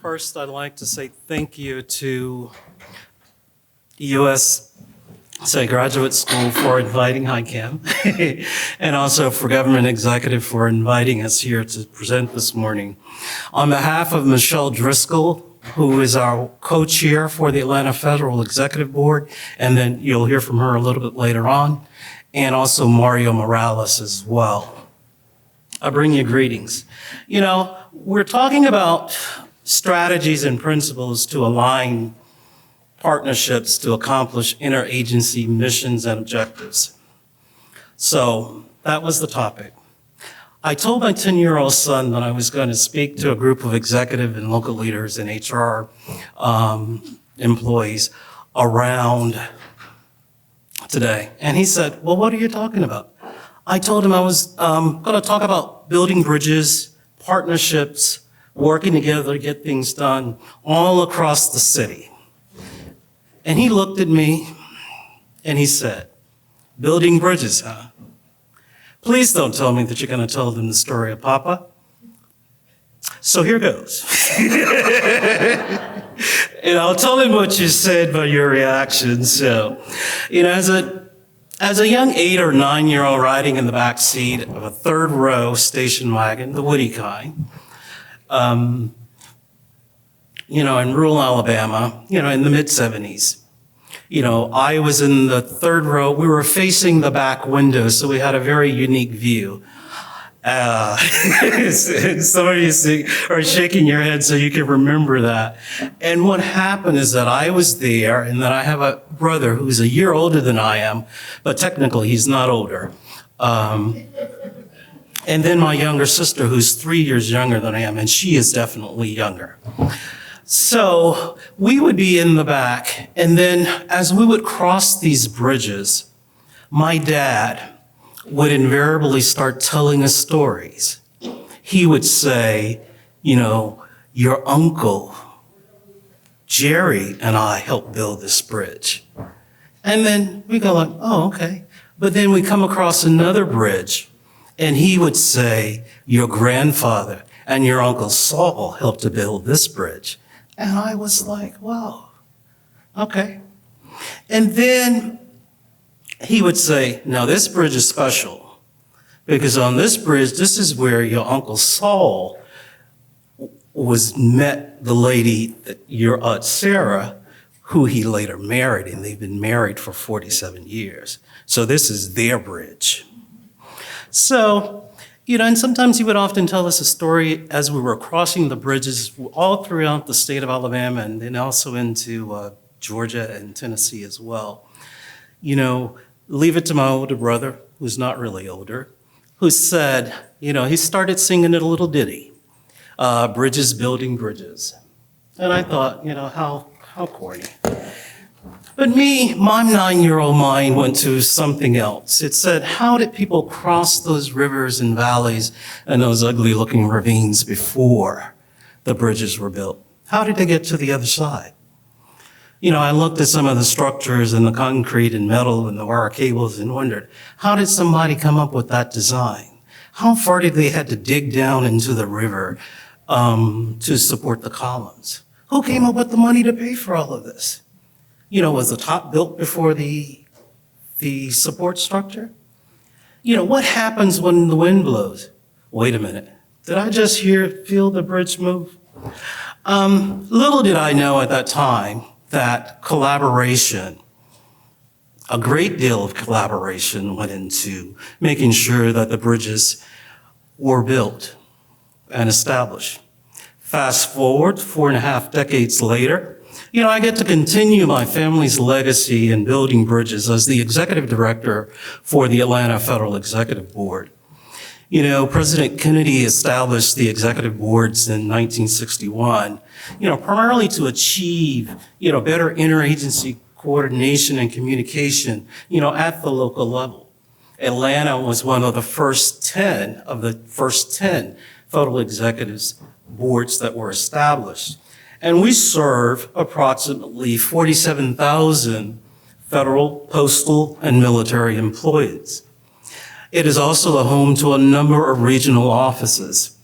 First, I'd like to say thank you to USA Graduate School for inviting HiCam, and also for Government Executive for inviting us here to present this morning. On behalf of Michelle Driscoll, who is our co-chair for the Atlanta Federal Executive Board, and then you'll hear from her a little bit later on, and also Mario Morales as well. I bring you greetings. You know, we're talking about strategies and principles to align partnerships to accomplish interagency missions and objectives. So that was the topic. I told my 10-year-old son that I was going to speak to a group of executive and local leaders and HR employees around today. And he said, well, what are you talking about? I told him I was going to talk about building bridges, partnerships, working together to get things done all across the city. And he looked at me and he said, building bridges, huh? Please don't tell me that you're going to tell them the story of Papa. So here goes. And I'll tell him what you said by your reaction. So, you know, as a young 8 or 9-year-old riding in the back seat of a third row station wagon, the woody kind, you know, in rural Alabama, you know, in the mid-'70s. You know, I was in the third row. We were facing the back window, so we had a very unique view. Some of you are shaking your head so you can remember that. And what happened is that I was there, and that I have a brother who's a year older than I am, but technically he's not older. And then my younger sister, who's 3 years younger than I am, and she is definitely younger. So we would be in the back, and then as we would cross these bridges, my dad would invariably start telling us stories. He would say, you know, your uncle, Jerry, and I helped build this bridge. And then we go like, oh, okay. But then we come across another bridge, and he would say, your grandfather and your Uncle Saul helped to build this bridge. And I was like, wow, okay. And then he would say, now this bridge is special because on this bridge, this is where your Uncle Saul met the lady, your Aunt Sarah, who he later married, and they've been married for 47 years. So this is their bridge. So, you know, and sometimes he would often tell us a story as we were crossing the bridges all throughout the state of Alabama and then also into Georgia and Tennessee as well. You know, leave it to my older brother, who's not really older, who said, you know, he started singing a little ditty, bridges building bridges. And I thought, you know, how corny. But me, my 9-year-old mind went to something else. It said, how did people cross those rivers and valleys and those ugly looking ravines before the bridges were built? How did they get to the other side? You know, I looked at some of the structures and the concrete and metal and the wire cables and wondered, how did somebody come up with that design? How far did they have to dig down into the river to support the columns? Who came up with the money to pay for all of this? You know, was the top built before the support structure? You know, what happens when the wind blows? Wait a minute, did I just feel the bridge move? Little did I know at that time that collaboration, a great deal of collaboration went into making sure that the bridges were built and established. Fast forward 4.5 decades later, you know, I get to continue my family's legacy in building bridges as the executive director for the Atlanta Federal Executive Board. You know, President Kennedy established the executive boards in 1961, you know, primarily to achieve, you know, better interagency coordination and communication, you know, at the local level. Atlanta was one of the first 10 federal executives boards that were established. And we serve approximately 47,000 federal, postal, and military employees. It is also the home to a number of regional offices.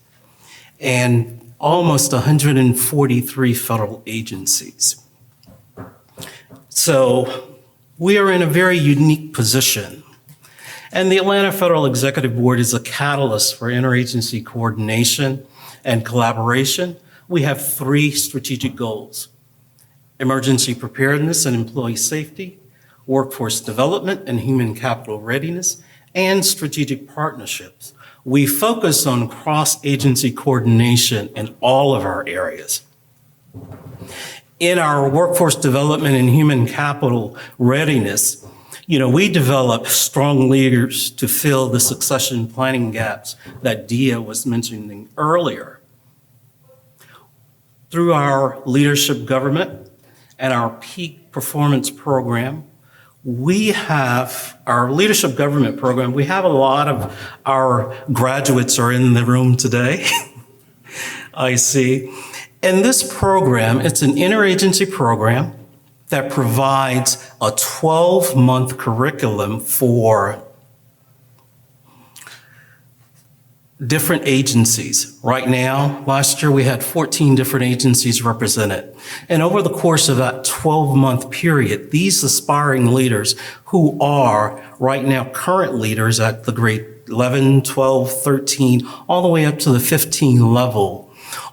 And almost 143 federal agencies. So we are in a very unique position. And the Atlanta Federal Executive Board is a catalyst for interagency coordination and collaboration. We have 3 strategic goals: emergency preparedness and employee safety, workforce development and human capital readiness, and strategic partnerships. We focus on cross-agency coordination in all of our areas. In our workforce development and human capital readiness, we develop strong leaders to fill the succession planning gaps that Dia was mentioning earlier. Through our leadership government and our peak performance program, we have our leadership government program. We have a lot of our graduates are in the room today. I see. And this program, it's an interagency program that provides a 12-month curriculum for different agencies. Right now, last year we had 14 different agencies represented. And over the course of that 12-month period, these aspiring leaders who are right now current leaders at the grade 11, 12, 13, all the way up to the 15 level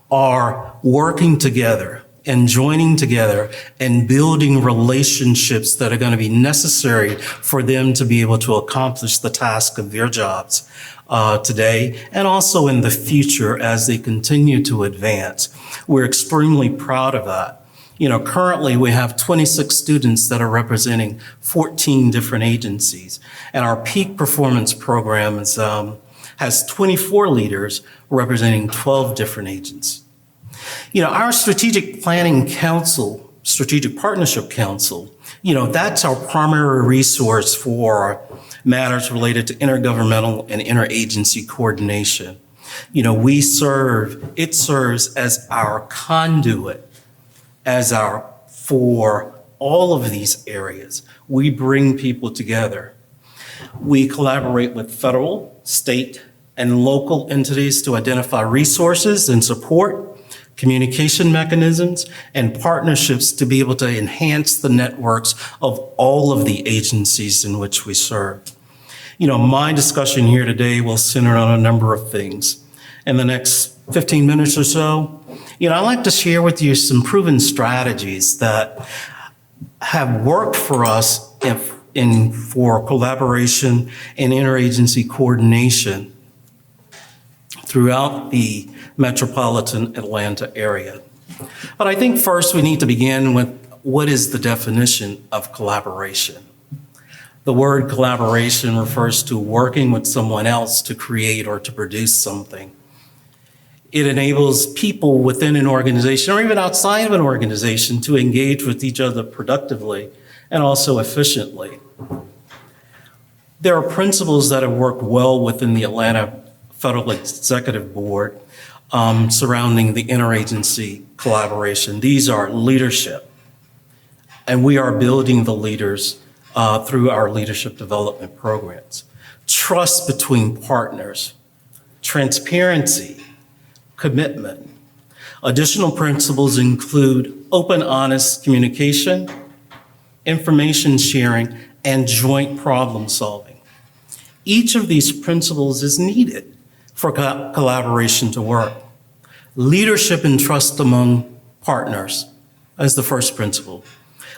are working together and joining together and building relationships that are going to be necessary for them to be able to accomplish the task of their jobs today and also in the future as they continue to advance. We're extremely proud of that. Currently we have 26 students that are representing 14 different agencies, and our peak performance program has 24 leaders representing 12 different agencies. Our strategic planning council, strategic partnership council, that's our primary resource for matters related to intergovernmental and interagency coordination. It serves as our conduit, for all of these areas. We bring people together. We collaborate with federal, state, and local entities to identify resources and support, communication mechanisms, and partnerships to be able to enhance the networks of all of the agencies in which we serve. My discussion here today will center on a number of things. In the next 15 minutes or so, I'd like to share with you some proven strategies that have worked for us for collaboration and interagency coordination throughout the metropolitan Atlanta area. But I think first we need to begin with what is the definition of collaboration. The word collaboration refers to working with someone else to create or to produce something. It enables people within an organization or even outside of an organization to engage with each other productively and also efficiently. There are principles that have worked well within the Atlanta Federal Executive Board surrounding the interagency collaboration. These are leadership, and we are building the leaders through our leadership development programs. Trust between partners, transparency, commitment. Additional principles include open, honest communication, information sharing, and joint problem solving. Each of these principles is needed for collaboration to work. Leadership and trust among partners as the first principle.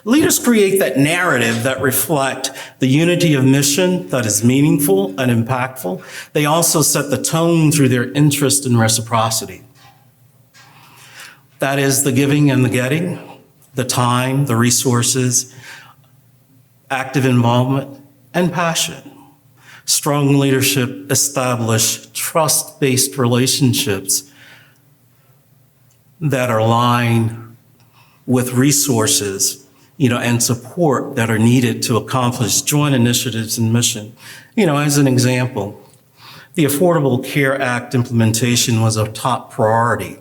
Leaders create that narrative that reflect the unity of mission that is meaningful and impactful. They also set the tone through their interest and reciprocity. That is the giving and the getting, the time, the resources, active involvement, and passion. Strong leadership establish trust-based relationships that are aligned with resources and support that are needed to accomplish joint initiatives and mission. As an example, the Affordable Care Act implementation was a top priority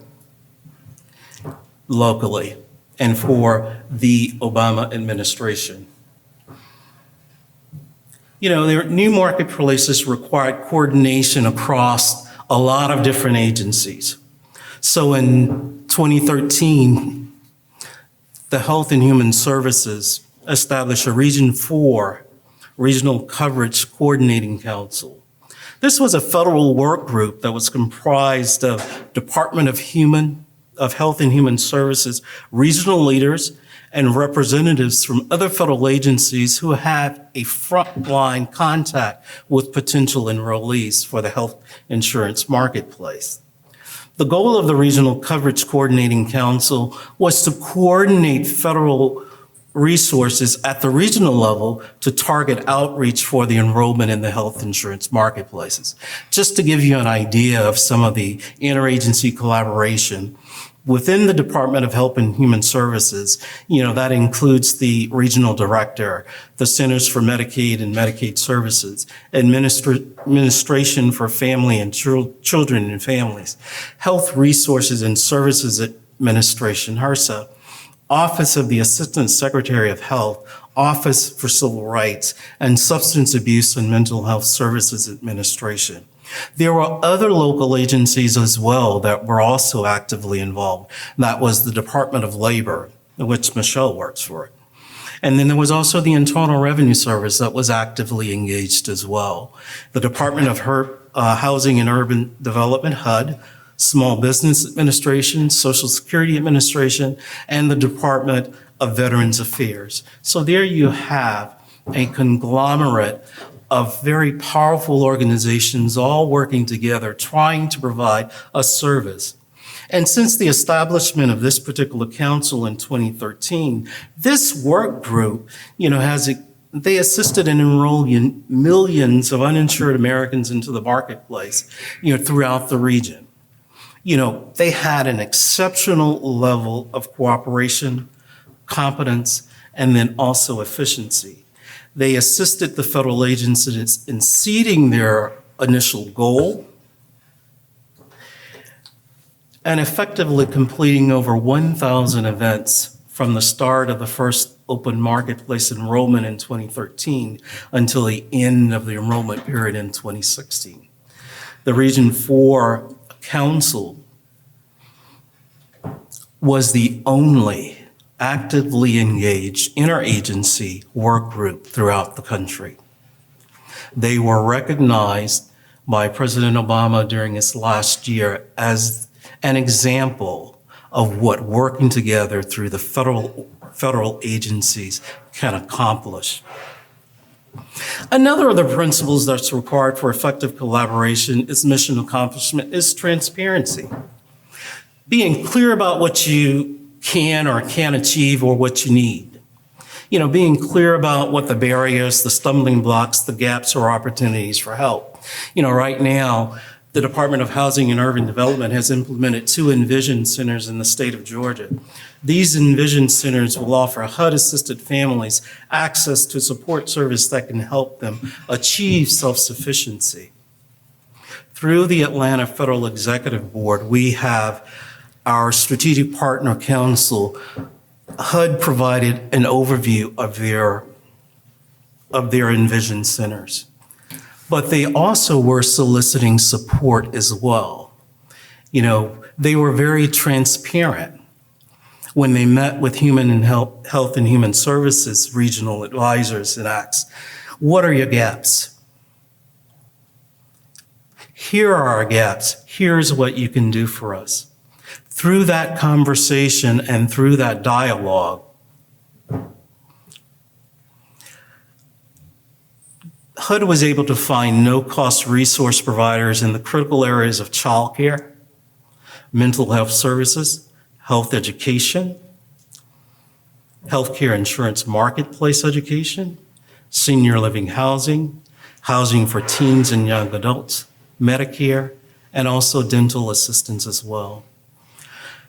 locally and for the Obama administration. Their new marketplaces required coordination across a lot of different agencies. So in 2013, the Health and Human Services established a Region 4 Regional Coverage Coordinating Council. This was a federal work group that was comprised of Department of Health and Human Services, regional leaders, and representatives from other federal agencies who had a frontline contact with potential enrollees for the health insurance marketplace. The goal of the Regional Coverage Coordinating Council was to coordinate federal resources at the regional level to target outreach for the enrollment in the health insurance marketplaces. Just to give you an idea of some of the interagency collaboration, within the Department of Health and Human Services, that includes the regional director, the Centers for Medicaid and Medicaid Services, Administration for Family and Children and Families, Health Resources and Services Administration, HRSA, Office of the Assistant Secretary of Health, Office for Civil Rights, and Substance Abuse and Mental Health Services Administration. There were other local agencies as well that were also actively involved. That was the Department of Labor, which Michelle works for. And then there was also the Internal Revenue Service that was actively engaged as well. The Department of Housing and Urban Development, HUD, Small Business Administration, Social Security Administration, and the Department of Veterans Affairs. So there you have a conglomerate of very powerful organizations all working together, trying to provide a service. And since the establishment of this particular council in 2013, this work group, they assisted in enrolling millions of uninsured Americans into the marketplace, throughout the region. They had an exceptional level of cooperation, competence, and then also efficiency. They assisted the federal agencies in seeding their initial goal and effectively completing over 1,000 events from the start of the first open marketplace enrollment in 2013 until the end of the enrollment period in 2016. The Region 4 Council was the only actively engaged interagency work group throughout the country. They were recognized by President Obama during his last year as an example of what working together through the federal agencies can accomplish. Another of the principles that's required for effective collaboration is mission accomplishment is transparency. Being clear about what you can or can't achieve or what you need. Being clear about what the barriers, the stumbling blocks, the gaps or opportunities for help. Right now, the Department of Housing and Urban Development has implemented 2 Envision centers in the state of Georgia. These Envision centers will offer HUD-assisted families access to support service that can help them achieve self-sufficiency. Through the Atlanta Federal Executive Board, we have our Strategic Partner Council. HUD provided an overview of their Envision centers, but they also were soliciting support as well. They were very transparent when they met with Health and Human Services regional advisors and asked, what are your gaps? Here are our gaps. Here's what you can do for us. Through that conversation and through that dialogue, HUD was able to find no-cost resource providers in the critical areas of childcare, mental health services, health education, healthcare insurance marketplace education, senior living housing, housing for teens and young adults, Medicare, and also dental assistance as well.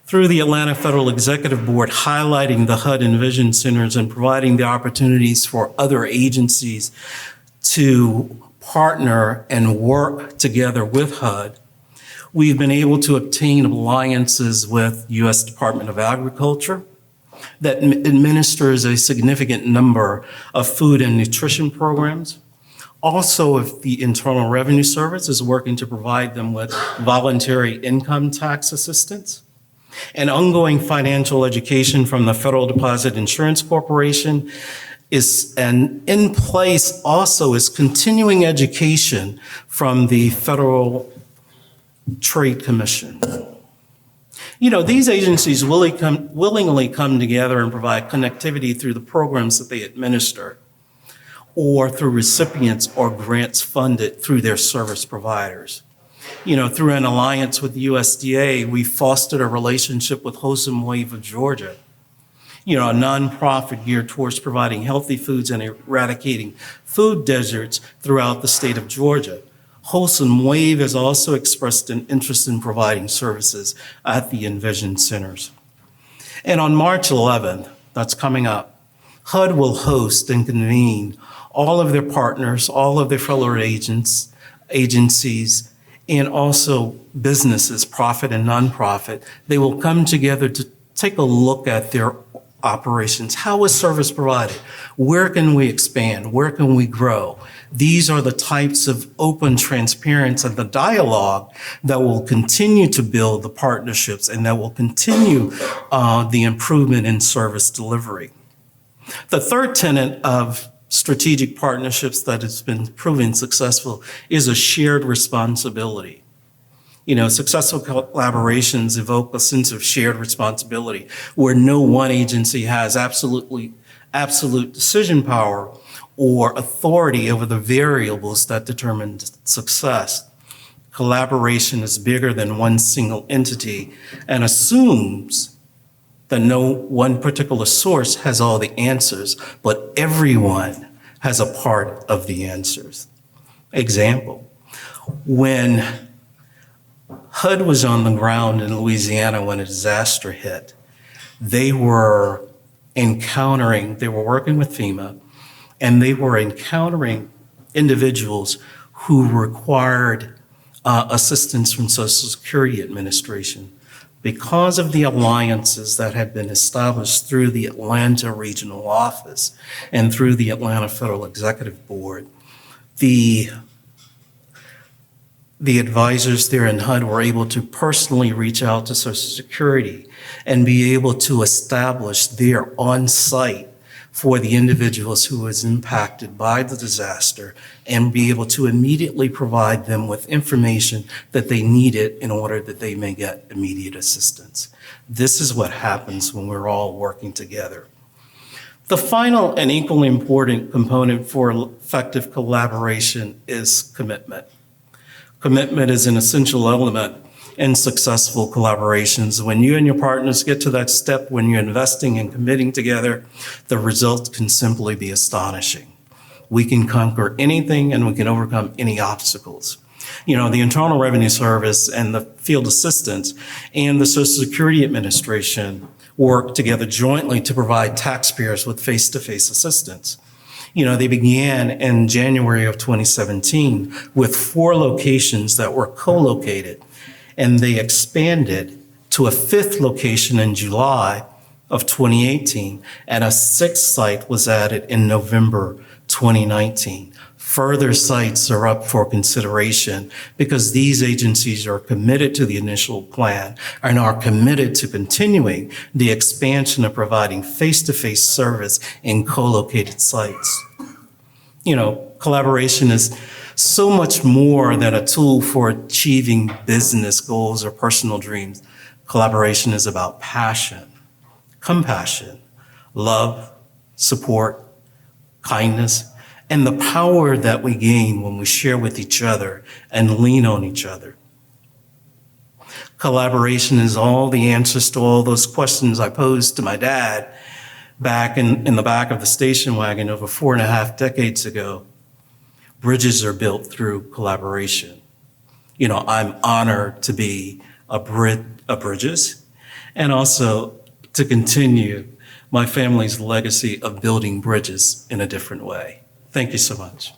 Through the Atlanta Federal Executive Board highlighting the HUD Envision centers and providing the opportunities for other agencies to partner and work together with HUD, we've been able to obtain alliances with U.S. Department of Agriculture that administers a significant number of food and nutrition programs, Also, if the Internal Revenue Service is working to provide them with voluntary income tax assistance, and ongoing financial education from the Federal Deposit Insurance Corporation and in place also is continuing education from the Federal Trade Commission. These agencies willingly come together and provide connectivity through the programs that they administer or through recipients or grants funded through their service providers. Through an alliance with the USDA, we fostered a relationship with Wholesome Wave of Georgia, a nonprofit geared towards providing healthy foods and eradicating food deserts throughout the state of Georgia. Wholesome Wave has also expressed an interest in providing services at the Envision Centers. And on March 11th, that's coming up, HUD will host and convene all of their partners, all of their fellow agencies, and also businesses, profit and nonprofit. They will come together to take a look at their operations. How is service provided? Where can we expand? Where can we grow? These are the types of open transparency and the dialogue that will continue to build the partnerships and that will continue the improvement in service delivery. The third tenet of strategic partnerships that has been proven successful is a shared responsibility. Successful collaborations evoke a sense of shared responsibility where no one agency has absolute decision power or authority over the variables that determine success. Collaboration is bigger than one single entity and assumes that no one particular source has all the answers, but everyone has a part of the answers. Example, when HUD was on the ground in Louisiana when a disaster hit, they were working with FEMA, and they were encountering individuals who required assistance from Social Security Administration. Because of the alliances that had been established through the Atlanta Regional Office and through the Atlanta Federal Executive Board, the advisors there in HUD were able to personally reach out to Social Security and be able to establish there on site for the individuals who was impacted by the disaster and be able to immediately provide them with information that they needed in order that they may get immediate assistance. This is what happens when we're all working together. The final and equally important component for effective collaboration is commitment. Commitment is an essential element in successful collaborations. When you and your partners get to that step, when you're investing and committing together, the results can simply be astonishing. We can conquer anything and we can overcome any obstacles. The Internal Revenue Service and the field assistants and the Social Security Administration work together jointly to provide taxpayers with face-to-face assistance. They began in January of 2017 with 4 locations that were co-located, and they expanded to a 5th location in July of 2018, and a 6th site was added in November 2019. Further sites are up for consideration because these agencies are committed to the initial plan and are committed to continuing the expansion of providing face-to-face service in co-located sites. Collaboration is so much more than a tool for achieving business goals or personal dreams. Collaboration is about passion, compassion, love, support, kindness, and the power that we gain when we share with each other and lean on each other. Collaboration is all the answers to all those questions I posed to my dad back in the back of the station wagon over 4.5 decades ago. Bridges are built through collaboration. I'm honored to be a Bridges and also to continue my family's legacy of building bridges in a different way. Thank you so much.